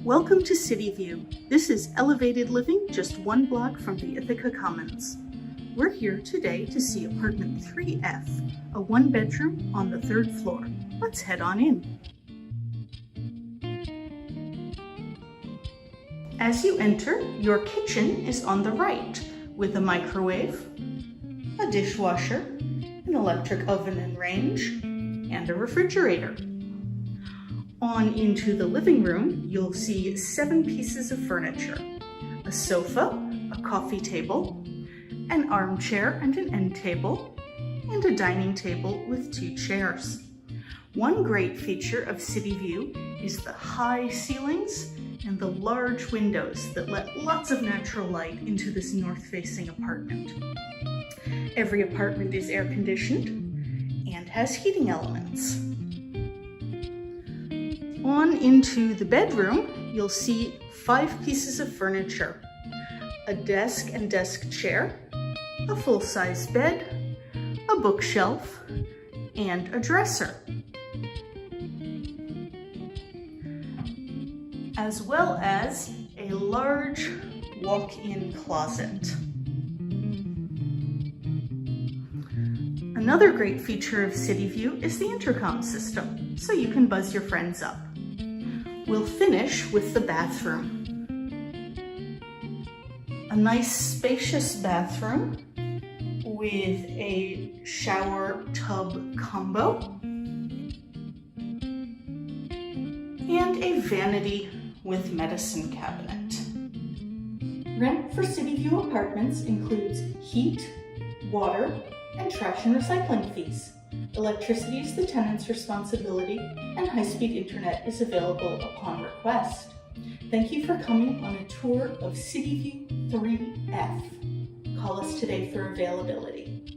Welcome to Cityview. This is elevated living just one block from the Ithaca Commons. We're here today to see apartment 3F, a one-bedroom on the 3rd floor. Let's head on in. As you enter, your kitchen is on the right with a microwave, a dishwasher, an electric oven and range, and a refrigerator. On into the living room, you'll see 7 pieces of furniture, a sofa, a coffee table, an armchair and an end table, and a dining table with 2 chairs. One great feature of Cityview is the high ceilings and the large windows that let lots of natural light into this north-facing apartment. Every apartment is air-conditioned and has heating elements. On into the bedroom, you'll see 5 pieces of furniture, a desk and desk chair, a full-size bed, a bookshelf, and a dresser, as well as a large walk-in closet. Another great feature of Cityview is the intercom system, so you can buzz your friends up. We'll finish with the bathroom. A nice spacious bathroom with a shower tub combo and a vanity with medicine cabinet. Rent for Cityview apartments includes heat, water, and trash and recycling fees. Electricity is the tenant's responsibility, and high-speed internet is available upon request. Thank you for coming on a tour of Cityview 3F. Call us today for availability.